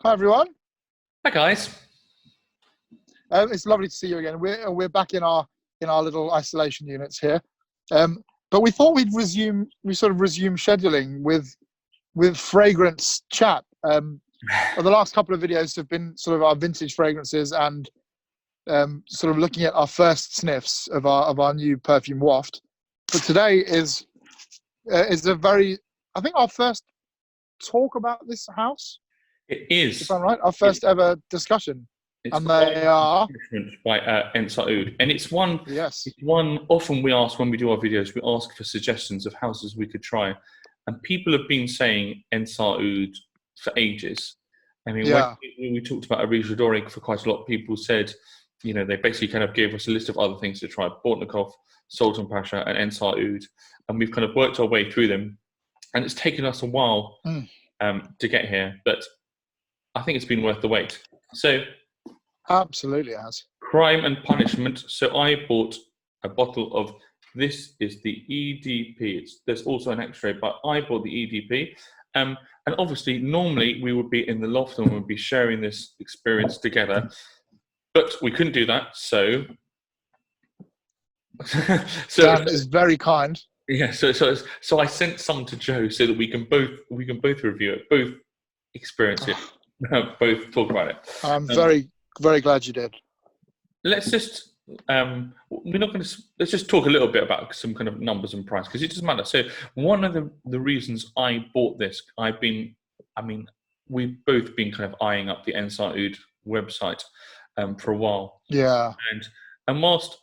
Hi everyone. Hi guys. It's lovely to see you again. We're back in our little isolation units here, but we thought we sort of resume scheduling with fragrance chat. The last couple of videos have been sort of our vintage fragrances and sort of looking at our first sniffs of our new perfume waft. But today is a very, I think, our first talk about this house. It is. If I'm right, our first ever discussion. It's And they are by Ensar Oud, and it's one. Yes. It's one. Often we ask when we do our videos, we ask for suggestions of houses we could try, and people have been saying Ensar Oud for ages. I mean, Yeah. when we talked about Arija Doric, for quite a lot of people said, they basically kind of gave us a list of other things to try: Bortnikov, Sultan Pasha, and Ensar Oud, and we've kind of worked our way through them, and it's taken us a while to get here, but I think it's been worth the wait. So. Absolutely has. Crime and Punishment. So I bought a bottle of, this is the EDP. There's also an X-ray, but I bought the EDP. And obviously, normally we would be in the loft and we'd be sharing this experience together, but we couldn't do that. So Dan is very kind. Yeah. So I sent some to Joe so that we can both review it, both experience it, both talk about it. I'm very glad you did. Let's just let's just talk a little bit about some kind of numbers and price, because it doesn't matter. So one of the reasons I bought this, we've both been kind of eyeing up the Ensar Oud website for a while. Yeah. And whilst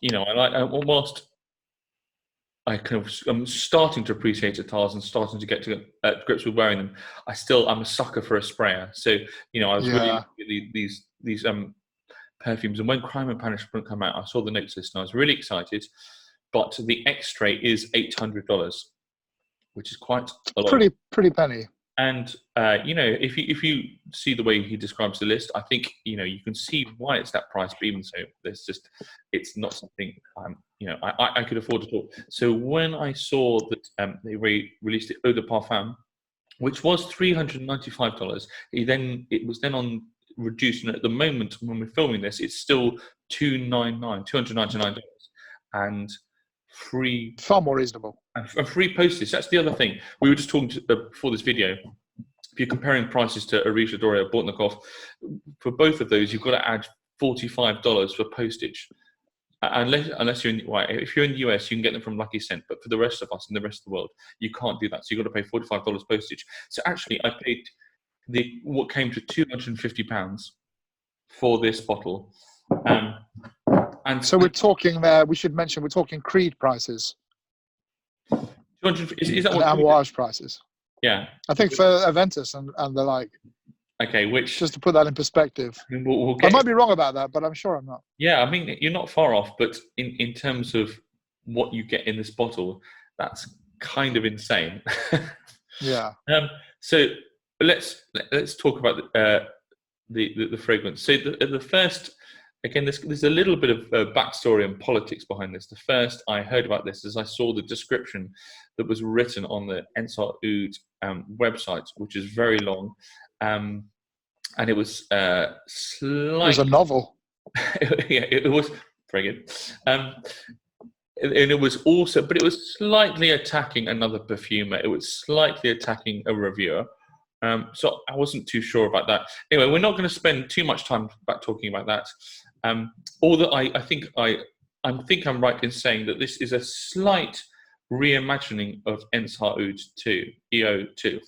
I'm starting to appreciate guitars and starting to get to grips with wearing them, I'm a sucker for a sprayer. So I was really these perfumes, and when Crime and Punishment come out, I saw the notes list and I was really excited. But the X-ray is $800, which is quite a lot. Pretty penny. And if you see the way he describes the list, I think you can see why it's that price. But even so, it's not something I could afford at all. So when I saw that they released Eau de Parfum, which was $395, it was then on reduced, and at the moment when we're filming this, it's still $299, and free, far more reasonable, and free postage. That's the other thing we were just talking before this video. If you're comparing prices to Arija Doric or Bortnikov, for both of those you've got to add $45 for postage, unless you're if you're in the US, you can get them from Lucky Scent, but for the rest of us in the rest of the world, you can't do that. So you've got to pay $45 postage. So actually I paid what came to £250 for this bottle, and so we're talking there. We should mention we're talking Creed prices. 200 is that what Amouage prices? Yeah, I think for Aventus and the like. Okay, which just to put that in perspective, we'll I might be wrong about that, but I'm sure I'm not. Yeah, I mean you're not far off, but in terms of what you get in this bottle, that's kind of insane. Yeah. So let's talk about the fragrance. So the first, again, there's a little bit of backstory and politics behind this. The first I heard about this is I saw the description that was written on the Ensar Oud website, which is very long, and it was slightly. It was a novel. Yeah, it was very good. And it was also, but it was slightly attacking another perfumer. It was slightly attacking a reviewer. So I wasn't too sure about that. Anyway, we're not going to spend too much time talking about that. Although I think I'm right in saying that this is a slight reimagining of Ensar Oud 2, EO2.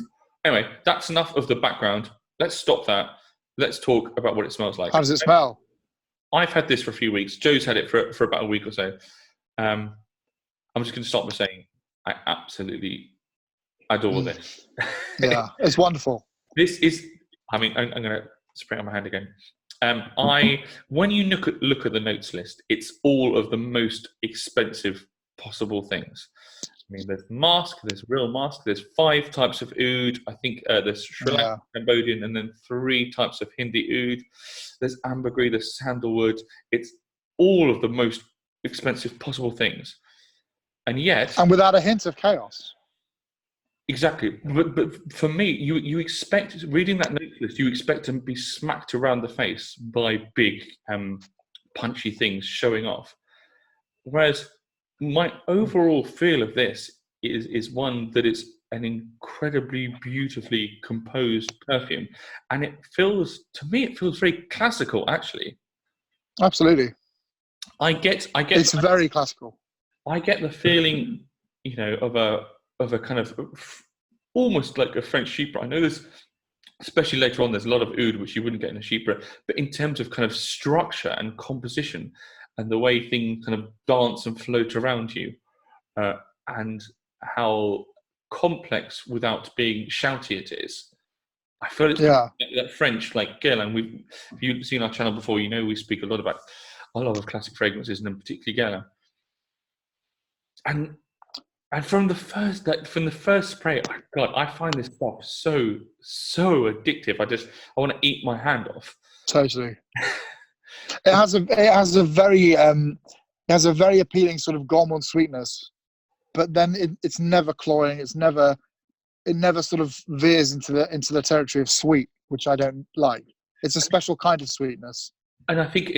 Anyway, that's enough of the background. Let's stop that. Let's talk about what it smells like. How does it smell? I've had this for a few weeks. Joe's had it for about a week or so. I'm just going to start by saying I absolutely adore this. Yeah, it's wonderful. This is, I'm going to spray on my hand again. When you look at the notes list, it's all of the most expensive possible things. I mean, there's mask, there's real mask, there's 5 types of oud. I think there's Sri Lankan, Cambodian, and then 3 types of Hindi oud. There's ambergris, there's sandalwood. It's all of the most expensive possible things. And yet... And without a hint of chaos. Exactly, but for me, you expect reading that note list, you expect to be smacked around the face by big, punchy things showing off. Whereas my overall feel of this is one that is an incredibly beautifully composed perfume, and it feels to me it feels very classical. Actually, Absolutely, I get it's very classical. I get the feeling, of a kind of almost like a French chypre. I know there's, especially later on, there's a lot of oud which you wouldn't get in a chypre, but in terms of kind of structure and composition and the way things kind of dance and float around you, uh, and how complex without being shouty it is. I feel it's Yeah, that French like girl, and if you've seen our channel before, you know we speak a lot about a lot of classic fragrances, and particularly Guerlain. And from the first spray, oh God, I find this stuff so addictive. I want to eat my hand off. totally. It has a very appealing sort of gourmand sweetness, but then it's never cloying. It never sort of veers into the territory of sweet, which I don't like. It's a special kind of sweetness, And I think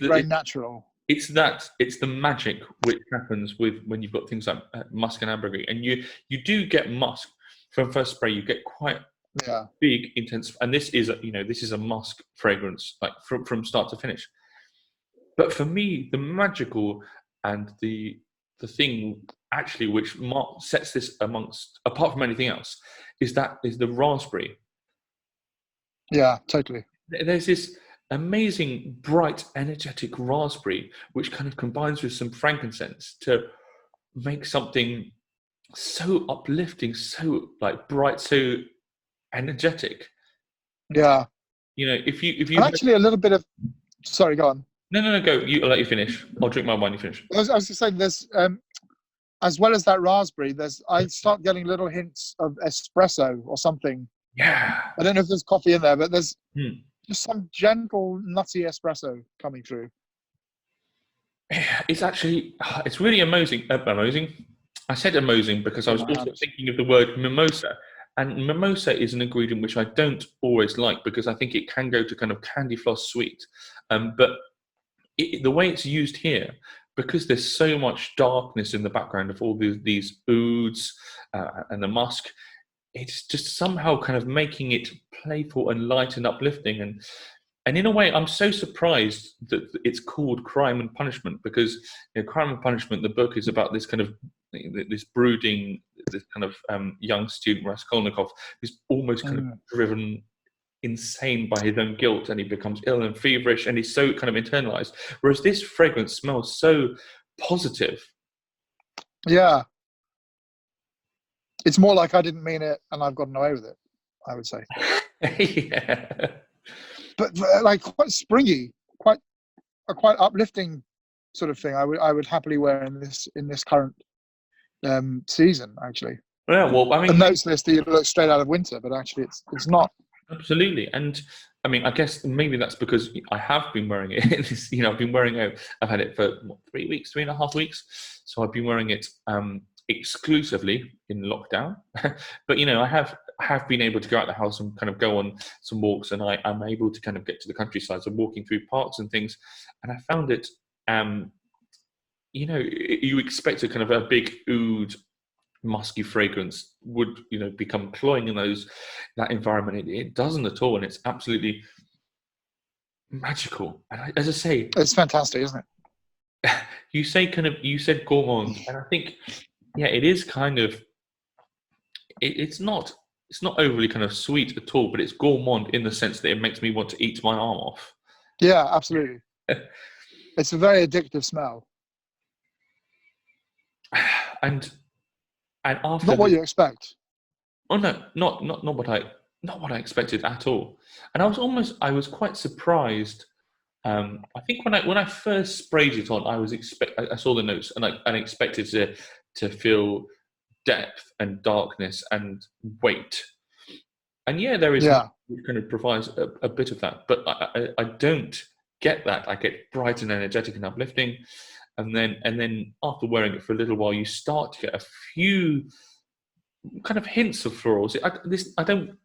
very natural. it's the magic which happens with when you've got things like musk and ambergris, and you do get musk from first spray. You get quite Yeah, big, intense, and this is a musk fragrance like from start to finish. But for me, the magical and the thing actually which sets this amongst apart from anything else is the raspberry. yeah, totally. There's this amazing, bright, energetic raspberry which kind of combines with some frankincense to make something so uplifting, so like bright, so energetic. Yeah, If you and actually a little bit of. Sorry, go on. no go. I'll let you finish. I'll drink my wine. You finish. I was just saying, there's as well as that raspberry, I start getting little hints of espresso or something. Yeah. I don't know if there's coffee in there, but there's Hmm. just some gentle nutty espresso coming through. It's actually it's really amazing. Amazing. I said amazing because I With was my also hands. thinking of the word mimosa, and mimosa is an ingredient which I don't always like because I think it can go to kind of candy floss sweet. But the way it's used here, because there's so much darkness in the background of all these ouds and the musk, it's just somehow kind of making it playful and light and uplifting. And in a way, I'm so surprised that it's called Crime and Punishment because Crime and Punishment, the book is about this kind of this brooding, this kind of young student Raskolnikov who's almost kind of driven insane by his own guilt, and he becomes ill and feverish, and he's so kind of internalized. Whereas this fragrance smells so positive. Yeah, it's more like I didn't mean it and I've gotten away with it, I would say. Yeah. But like quite springy, quite uplifting sort of thing. I would happily wear in this current season, actually. Yeah, well, I The mean, notes list, you look straight out of winter, but actually it's not. absolutely. And I mean, I guess maybe that's because I have been wearing it. I've been wearing it. I've had it for 3 weeks, 3.5 weeks. So I've been wearing it exclusively in lockdown. But I have been able to go out the house and kind of go on some walks, and I'm able to kind of get to the countryside. So walking through parks and things, and I found it. You expect a kind of a big oud musky fragrance would become cloying in that environment. It doesn't at all, and it's absolutely magical. And as I say, It's fantastic, isn't it? you said gourmand, and I think it is kind of it's not overly kind of sweet at all, but it's gourmand in the sense that it makes me want to eat my arm off. Yeah, absolutely. It's a very addictive smell. and after Not what you expect. oh no, not what I expected at all. And I was quite surprised. I think when I first sprayed it on, I saw the notes and I expected to feel depth and darkness and weight. And there is Yeah, which kind of provides a bit of that, but I don't get that. I get bright and energetic and uplifting, and then after wearing it for a little while, you start to get a few kind of hints of florals.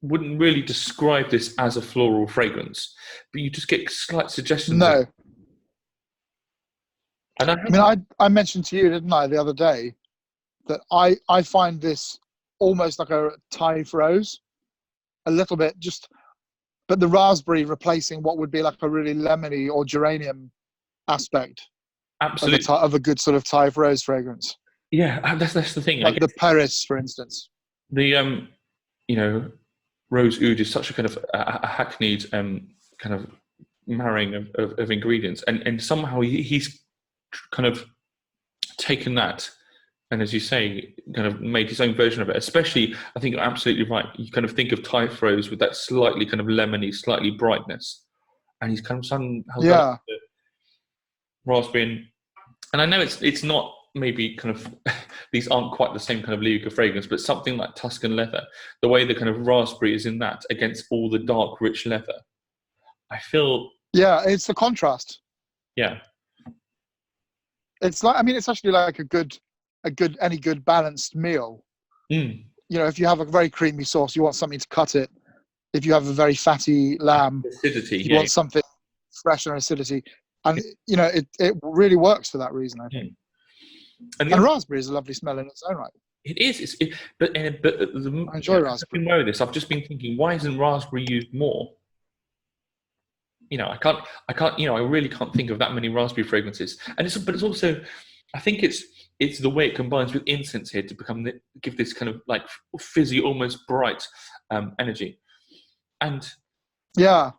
Wouldn't really describe this as a floral fragrance, but you just get slight suggestions of. No. And I mean, I mentioned to you, didn't I, the other day, that I find this almost like a Thai rose, a little bit, but the raspberry replacing what would be like a really lemony or geranium aspect absolutely of a good sort of Thai rose fragrance. Yeah, that's the thing. Like the Paris, for instance. The rose oud is such a kind of a hackneyed kind of marrying of ingredients, and somehow he's kind of taken that, and as you say, kind of made his own version of it. Especially, I think you're absolutely right. You kind of think of Thai rose with that slightly kind of lemony, slightly brightness, and he's kind of somehow done the raspberry. And I know it's not maybe kind of these aren't quite the same kind of Liuka fragrance, but something like Tuscan leather, the way the kind of raspberry is in that against all the dark, rich leather, I feel. Yeah, it's the contrast. Yeah, it's like, I mean, it's actually like any good balanced meal. Mm. You know, if you have a very creamy sauce, you want something to cut it. If you have a very fatty lamb, acidity. you want something fresh and acidity. And you know, it really works for that reason, I think. And raspberry is a lovely smell in its own right. It is. But I enjoy raspberry. I've been this. I've just been thinking, why isn't raspberry used more? You know, I can't. You know, I really can't think of that many raspberry fragrances. And but it's also, I think it's the way it combines with incense here to give this kind of like fizzy, almost bright energy. And yeah,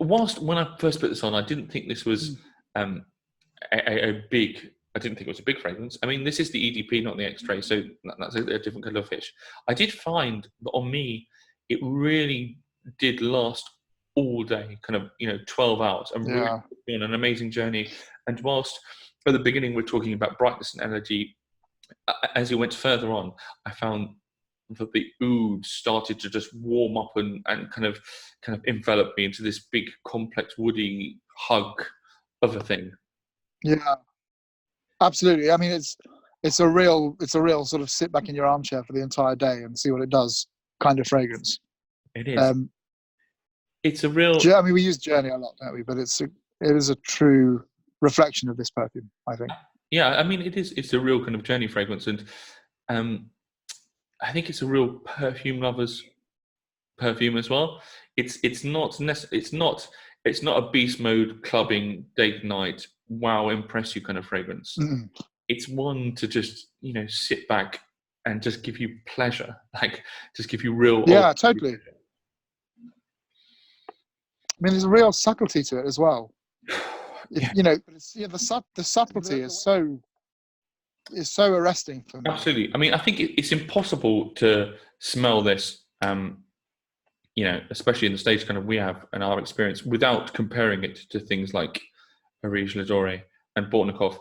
whilst when I first put this on, I didn't think this was a big. I didn't think it was a big fragrance. I mean, this is the EDP, not the X-ray, so that's a different kind of fish. I did find that on me, it really did last all day, kind of 12 hours, and really on an amazing journey. And whilst at the beginning we're talking about brightness and energy, as you went further on, I found that the oud started to just warm up and kind of envelop me into this big, complex, woody hug of a thing. Yeah, absolutely. I mean, it's a real sort of sit back in your armchair for the entire day and see what it does kind of fragrance. It is. It's a real. I mean, we use Journey a lot, don't we? But it is a true reflection of this perfume, I think. Yeah, I mean, it is. It's a real kind of Journey fragrance, and I think it's a real perfume lover's perfume as well. It's not a beast mode clubbing date night wow impress you kind of fragrance. Mm-mm. It's one to just sit back and just give you pleasure, like just give you real. Yeah, totally. Pleasure. I mean, there's a real subtlety to it as well. Yeah. The subtlety is so arresting for me. Absolutely. I mean, I think it's impossible to smell this, especially in the stage kind of we have in our experience, without comparing it to things like Orige Ladore and Bortnikov.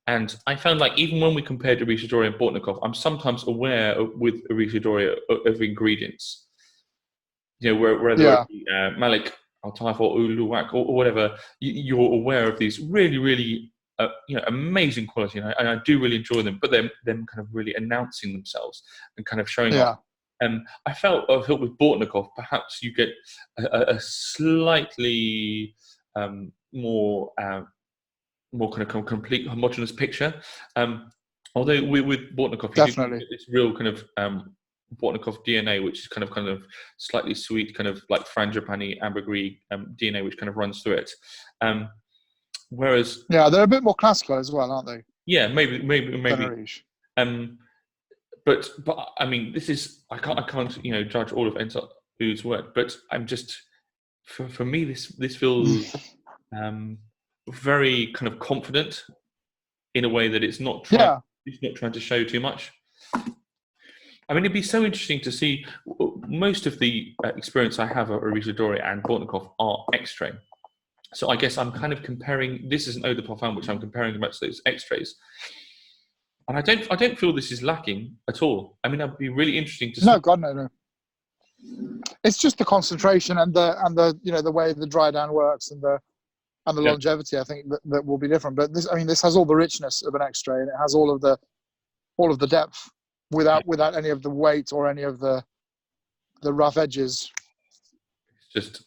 And I found like even when we compared Orige Ladore and Bortnikov, I'm sometimes aware with Orige Ladore of ingredients. Whether it be Malik Al-Taif or Uluwak or whatever, you're aware of these really, really amazing quality, and I do really enjoy them. But them kind of really announcing themselves and kind of showing up. I felt with Bortnikov, perhaps you get a slightly more kind of complete homogeneous picture. Although with Bortnikov, definitely this real kind of Bortnikov DNA, which is kind of slightly sweet, kind of like frangipani, ambergris DNA, which kind of runs through it. Whereas they're a bit more classical as well, aren't they? Yeah, maybe. But I mean, this is I can't judge all of Ensar Oud's work, but I'm just for me this feels very kind of confident in a way that it's not trying to show too much. I mean, it'd be so interesting to see. Most of the experience I have of Orige Ladore and Bortnikov are extrait. So I guess I'm kind of comparing. This is an Eau de Parfum, which I'm comparing about those extraits. And I don't feel this is lacking at all. I mean, it'd be really interesting to see. No, God, no. It's just the concentration and the way the dry down works and the longevity. I think that will be different. But this has all the richness of an extrait, and it has all of the depth without any of the weight or any of the rough edges. It's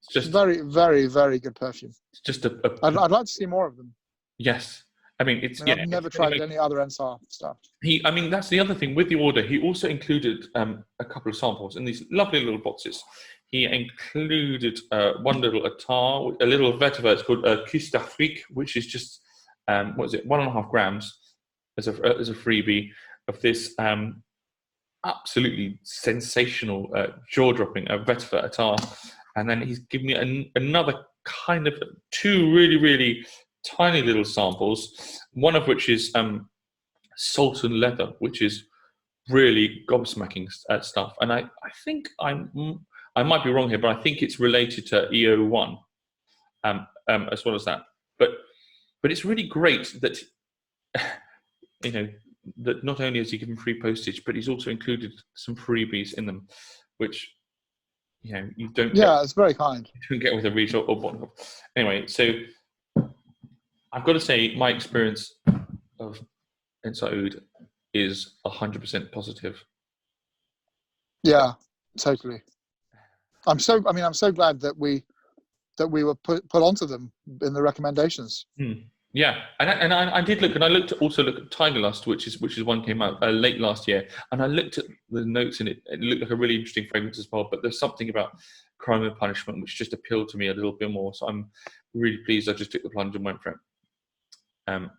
It's just very, very, very good perfume. it's just I'd like to see more of them. yes. I mean, I mean, I've never tried any other Ensar stuff. I mean, that's the other thing with the order. He also included a couple of samples in these lovely little boxes. He included one little attar, a little vetiver. It's called Cuisse d'Afrique, which is just 1.5 grams as a freebie of this absolutely sensational, jaw-dropping vetiver attar. And then he's given me another kind of 2 really, really tiny little samples. One of which is salt and leather, which is really gobsmacking stuff. And I think I might be wrong here, but I think it's related to EO1 as well as that. But it's really great that that not only has he given free postage, but he's also included some freebies in them, which you don't. Yeah, it's very kind. You don't get with a regional or bottom. Anyway, so I've got to say my experience of Ensar Oud is 100% positive. Yeah, totally. I'm so glad that we were put onto them in the recommendations. Yeah, and I did look, and I also looked at Tiger Lust, which is one came out late last year, and I looked at the notes, and it looked like a really interesting fragrance as well. But there's something about Crime and Punishment which just appealed to me a little bit more. So I'm really pleased I just took the plunge and went for it.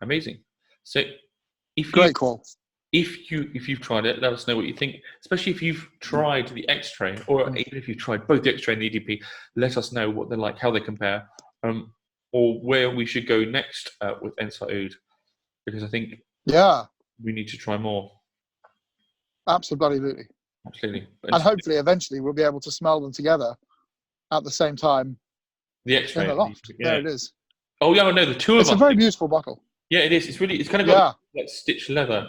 Amazing. So Great call. If you've tried it, let us know what you think. Especially if you've tried the X-Tray, or even if you've tried both the X-Tray and the EDP, let us know what they're like, how they compare, or where we should go next with Ensar Oud, because I think we need to try more. Absolutely. And hopefully, eventually, we'll be able to smell them together at the same time. The X-Ray in the loft. Yeah. There it is. Oh yeah, no, the two of them. It's a very beautiful bottle. Yeah, it is. It's kind of got like stitched leather.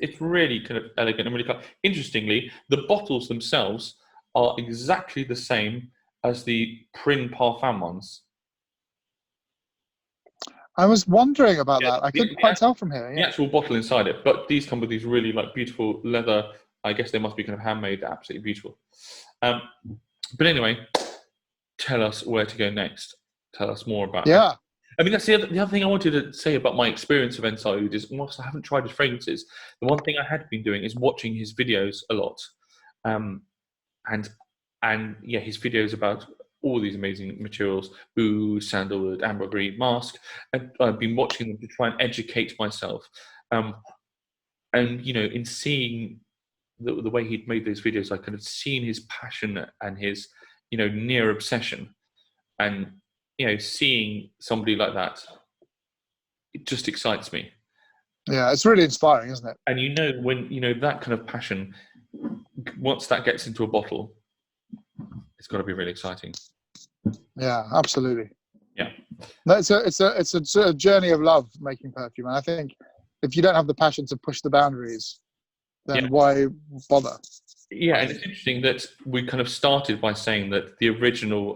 It's really kind of elegant and really cool. Interestingly, the bottles themselves are exactly the same as the Prin Parfum ones. I was wondering about that. I couldn't quite tell from here. The actual bottle inside it, but these come with these really like beautiful leather. I guess they must be kind of handmade, absolutely beautiful. But anyway, tell us where to go next. Tell us more about it. I mean, that's the other thing I wanted to say about my experience of Ensar Oud is, whilst I haven't tried his fragrances, the one thing I had been doing is watching his videos a lot. And his videos about all these amazing materials, oud, sandalwood, ambergris, mask, and I've been watching them to try and educate myself. And, in seeing the way he'd made those videos, I kind of seen his passion and his, near obsession. And, seeing somebody like that, it just excites me. Yeah, it's really inspiring, isn't it? And when, that kind of passion, once that gets into a bottle, it's got to be really exciting. Yeah, absolutely. Yeah. No, it's a journey of love making perfume. And I think if you don't have the passion to push the boundaries, then why bother? Yeah, and it's interesting that we kind of started by saying that the original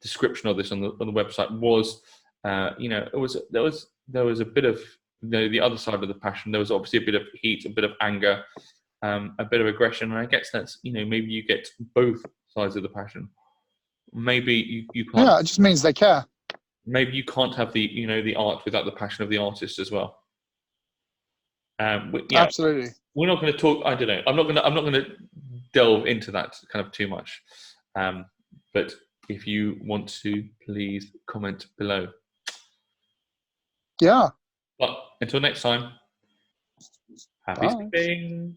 description of this on the website was, there was a bit of the other side of the passion. There was obviously a bit of heat, a bit of anger, a bit of aggression, and I guess that's maybe you get both sides of the passion. Maybe you can't. Yeah, it just means they care. Maybe you can't have the the art without the passion of the artist as well. Absolutely. We're not going to talk. I don't know. I'm not going to delve into that kind of too much. But if you want to, please comment below. Yeah. But until next time, happy sipping.